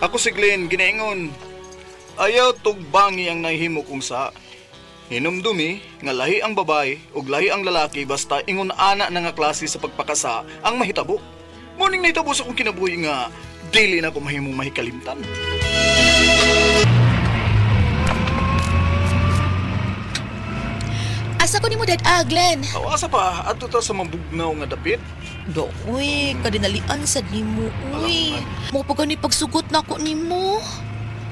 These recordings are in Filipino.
Ako si Glenn, ginaingon. Ayaw tugbangi ang nahimo kong sa. Hinumdumi nga lahi ang babae ug lahi ang lalaki basta ingon ana na nga klase sa pagpakasa ang mahitabo. Muning nahitabo sa akong kinabuhi nga dili na ko mahimong mahikalimtan. Asa ko nimo dad Glenn? Asa pa adto ta sa mabugnaw nga dapit? Do, uy, kadinalian sad nimo, uy. Mo pa gani pagsugot na ko nimo.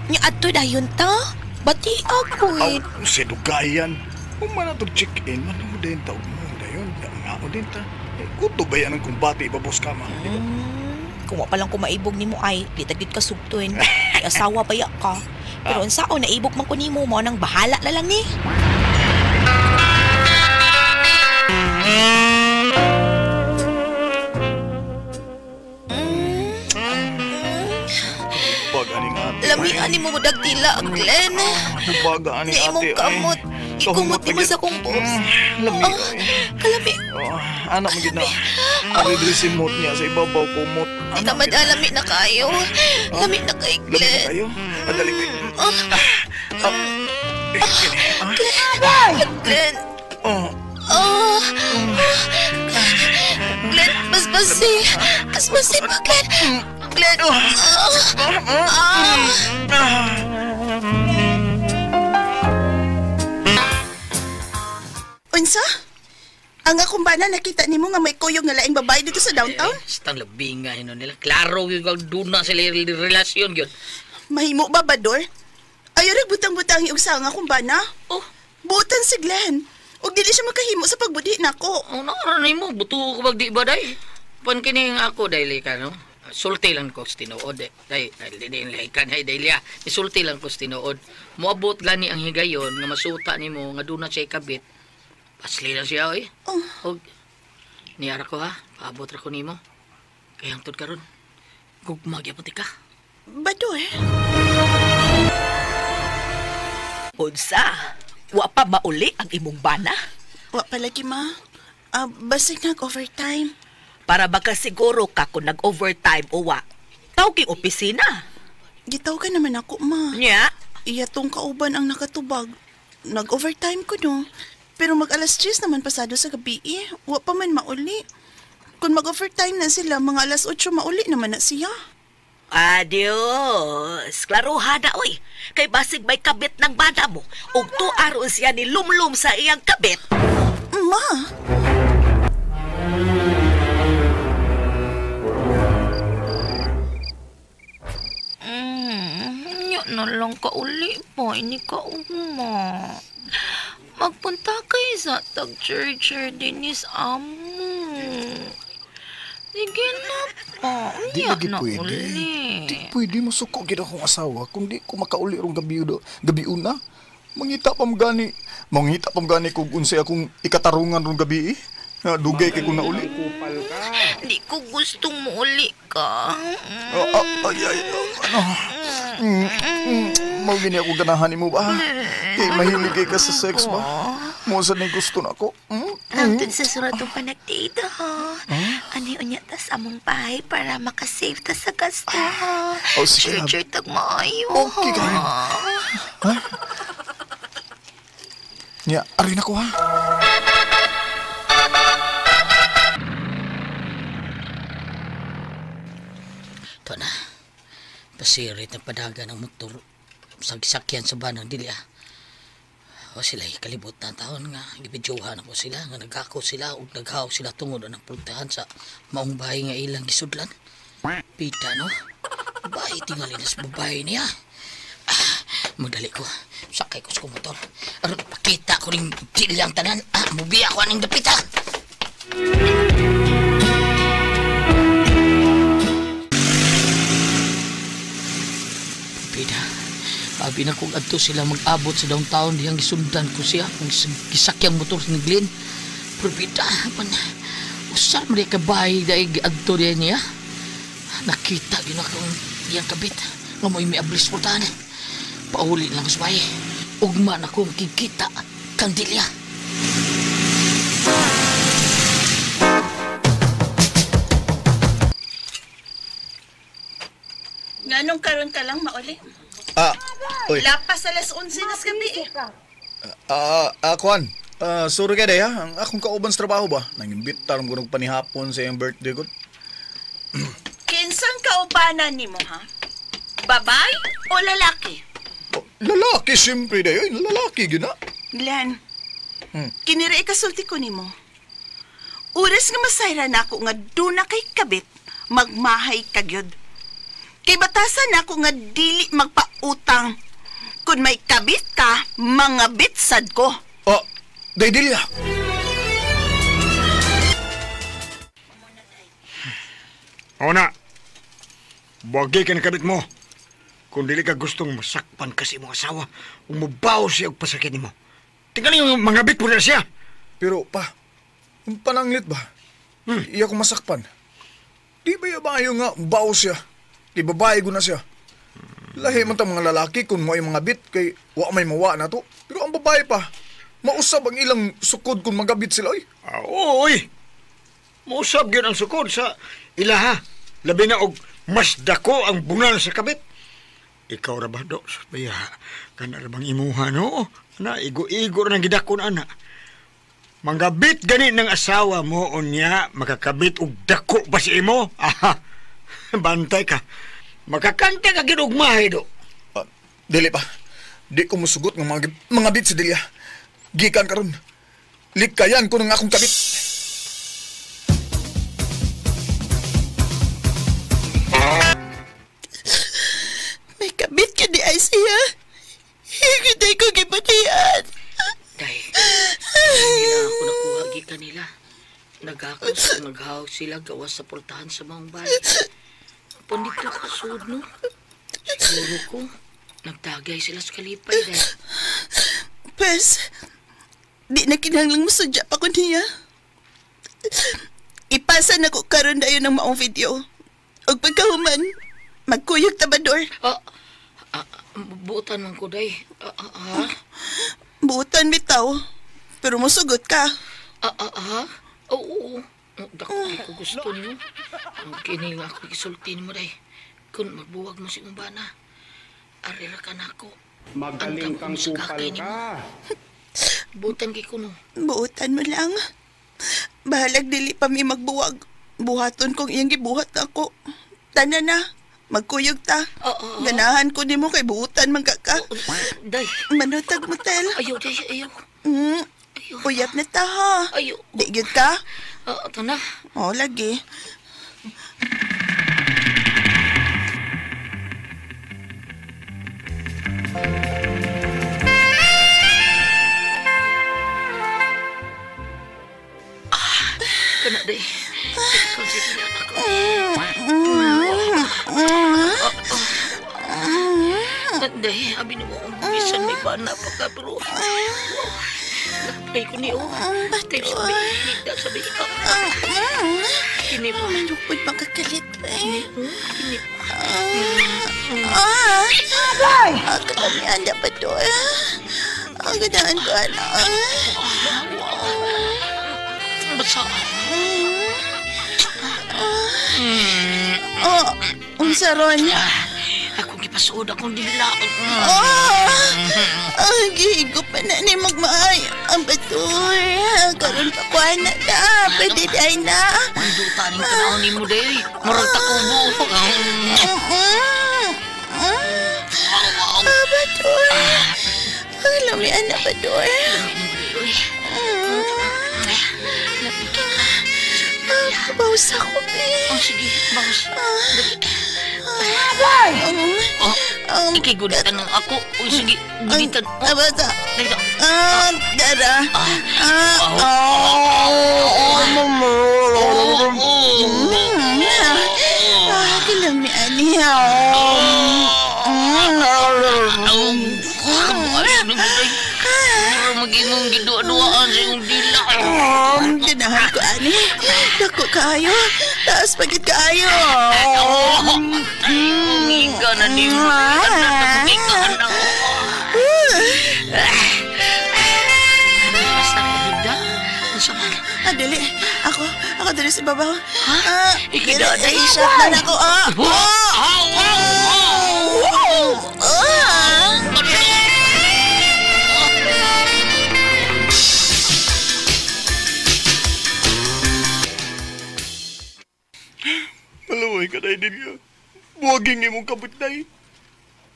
Nya adto dayon ta? Bati ako eh. Si Dugayan. Kung man natog check-in, manaw din taog mo dayon. Nga mo din ta. Kuto ba yan ang kumbati babos ka man? Kung pa lang kumaibog nimo ay, di tagit ka sugtuin. Ay asawa pa ya ka. Pero unsao naibog man ko nimo mo nang bahala na lang ni. Lamian ni mo dagtila, Glenn. Baga ani ate. Imong kamot. Ikumot ni mo sa kong boobs. Lami. Kalami. Anak mo gid na. Ari diri simot niya sa ibabaw kumot. Di na madalami na kayo. Lami na kay Glenn. Lami na kayo? Madali ko. Glenn. Glenn, basbasi. Basbasi pa, Glenn. Glenn. Unsa? Ang akong bana nakita nimo nga may kuyog nga laing babae dito sa downtown? Stang labi nga yun nila. Klaro yung doon na sila relasyon yun. Mahimo ba, Bador? Ayaw butang-butang yung usa nga akong bana? Oh. Butan si Glenn. Ug dili siya makahimo sa pagbudi nako. Naranay mo, buto ko bag di ba, day? Pankining ako, day, ka, no? Sulti lang ko sa tinuod. Day, kan, hay, day, liya. Isulti lang ko sa tinuod. Moabot gani ang higayon nga masuta ni mo nga doon na siya kabit. Pasli na siya, oy. Og, niyara ko, ha? Paabot ra ko ni mo. Kaya hangtod karon gugmag yapon ka. Bador? Unsa? Wa pa mauli ang imong bana? Wa palagi, ma. Basig nag-overtime. Para makasiguro ka kung nag-overtime o wa. Tawag yung opisina. Gitaw ka naman ako, ma. Nya? Iya tong kauban ang nakatubag. Nag-overtime ko, no? Pero mag-alas 3 naman pasado sa gabi eh. Wa pa man mauli. Kung mag-overtime na sila, mga alas 8 mauli naman na siya. Adios. Klaruha na, oy. Kay basig may kabit ng bana mo. Ug tuaron siya ni lumlum sa iyang kabit. Ma! Na lang ka uli po, ini ka uma. Magpunta kayo sa tag-churcher dinis amo. Sige na pa, Di lagi na pwede. uli. Di pwede masuko gid akong asawa kung di ko makauli rong gabi una. Mangita pam gani kung unsay akong ikatarungan rong gabi eh. Dugay kay kung nauli. Di ko gustong mauli ka. Mawini ako ganahan mo ba? Mahilig kay ka sa sex ba? Mo sa ni gusto na ako. Hangtod sa suratong panagtita ha. Ani unya tas among bahay para makasave ta sa gasto ha. Sige. Sure tag maayo. Okay ka rin. Ha? Nya, arin ako ha. Ito na. Pasirit ang padaga ng motor sa gisakyan sa banang dili ah. O sila kalibot na taon nga gibidyohan ako sila nga nagako sila ug naghaw sila tungod ng pultahan sa maong bahay nga ilang gisudlan. Pita no. Bahay tingali na sa babae niya. Madali ko. Sakay ko sa motor. Aron pakita ko ning dilyang tanan. Mubi ako aning dapita. Abi na kung adto sila mag-abot sa downtown diyang gisundan ko siya ang gisakyang motor ni Glenn. Pero bida man usar man ka bahay dahil adto diyan niya. Nakita din ako diyang kabit nga mo imiablis po tahan. Pauli lang sa bahay. Ugma na kong kikita kang dilya. Nga Nganong karon ka lang mauli? Oy. Lapas alas 11 na sa gabi. Kwan. Sorry ka day ha. Ang akong kauban sa trabaho ba? Nangimbit tarong gunong panihapon sa iyong birthday ko. Kinsang kaubanan nimo ha? Babay o lalaki? Lalaki, siyempre day. Oy, lalaki, gina. Glenn, kinira ikasulti ko nimo. Oras nga masayra na ako nga doon na kay kabit, magmahay kagyod. Kay batasan na ako nga dili magpautang. Kung may kabit ka, mga bitsad ko. Day Delia. O na, bagay ka na kabit mo. Kung dili ka gustong masakpan kasi mong asawa, umubaw siya og pasakit mo. Tingnan yung mga bit mo na siya. Pero pa, ang pananglit ba? Iya ko masakpan. Di ba yabayo nga bao siya? Di babae ko na siya. Lahi man ta mga lalaki kung mo ay mga bit kay wa may mawa na to. Pero ang babae pa, mausab ang ilang sukod kung magabit sila oy. Oy, mausab yun ang sukod sa ilaha. Labi na og mas dako ang bunal sa kabit. Ikaw ra ba, do? Baya, kana ra bang imuha, no? Na, igo-igo ra ng gidakon, ana. Manggabit gani ng asawa mo, unya, makakabit og dako ba si imo? Aha, bantay ka. Makakanta ka ginugmahay, do. Dili pa. Di ko musugot ng mga bit si Delia. Gikan karon. Likayan ko ng akong kabit. May kabit ka di ay siya. Higitay ko gipatian. Day, hindi na ako nakuha kanila. Naghahaw sila gawas sa portahan sa mga bahay. Pandito ka sud, no? Siguro ko, nagtagay sila sa kalipay, day. Pes, di na kinahanglang musudya pa ko niya. Ipasa na ko karon dayon ng maong video. Og pagkahuman, magkuyog tabador. Buutan man ko, day. Buutan bitaw, pero musugot ka. Oo. Dako ko gusto niyo. Kini nga ako isultin mo, day. Kung magbuwag mo si Umbana, arira ka na ako. Magaling kang kupal ka. Butan kay kuno. Buutan mo lang. Bahalag dili pa mi magbuwag. Buhaton kong iyang gibuhat ako. Tanan na, magkuyog ta. Ganahan ko nimo kay buutan man ka. Day. Manutag mo, tel. Ayaw, day. Ayaw. Uyap na ta, ha? Ayaw. Di gyud ka? Ito na. Lagi. Kana, day. Konsitin na ako. Day, abi mo kung bisan may bana pa ka, pero... Napay ko niyo. Tay, sabi ka. Kini po. Malukod makakalit, eh. Kini po. Kalamihan na pa to, eh. Ang gandaan ko, anak. Basa. Ang saron. Akong gipasuod akong dila. Ang gihigop pa na ni magmaay. Ang batoy. Karoon pa ko na na. Pwede day na. Mandutan yung tanawin ni mo, day. Marag takubo. Batoy. Ang lamian na batoy. Bawas ako, eh. Sige, bawas. Ikigulitan ng ako. Sige, gulitan. Bata. Dito. Dada. Kilamian niya. Mag-inong gidua-duaan sa iyong dila. Ganahan ko, ani. Dako kaayo. Taas pagit kaayo. Umiga na di mo. Umiga na. Basta ka, Hilda. Ang sama. Dali. Ako dali sa babaw. Ikidada. Dali sa isap na ako. Nanuhay ka, day, Delia. Buwaging imong kabit, day.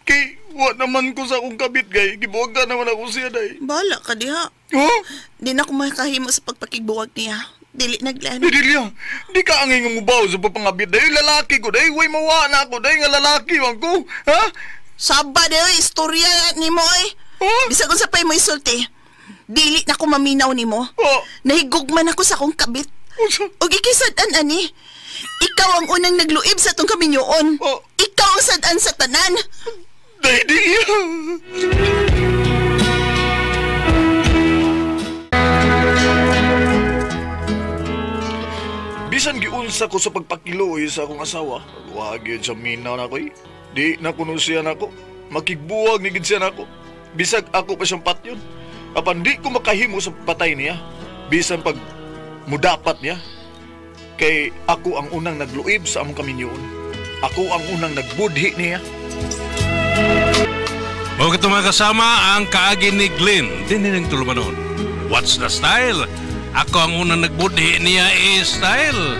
Kay, wa naman ko sa akong kabit, gay. Gibuwag ka naman ako siya, day. Bala ka diha. Huh? Di na ko makahimo sa pagpakigbuwag niya. Dili naglan. Delia, di ka angay nga mubaw sa papangabit, day. Lalaki ko, day. Way mawa na ako, day. Nga lalaki man ko. Ha? Saba de istorya nimo ay. Huh? Bisag unsa pay mo isulti. Dili na ko maminaw nimo. Oh. Nahigugman ako sa akong kabit. Unsa? Og ikisad-an ani. Ikaw ang unang nagluib sa tong kaminyoon. Oh. Ikaw ang sad-an sa tanan. Day, Delia. Bisan giunsa ko sa pagpakiluoy sa akong asawa, wag yun siya minaw na ko eh. Di na kuno siya na ko. Makigbuwag ni gid siya na ko. Bisag ako pa siyang patyon. Apan di ko makahimo sa patay niya. Bisan pag mudapat niya. Kay ako ang unang nagluib sa among kaminyoon. Ako ang unang nagbudhi niya. O ito mga kasama, ang kaagi ni Glenn, din nilang tulumanon. What's the style? Ako ang unang nagbudhi niya style.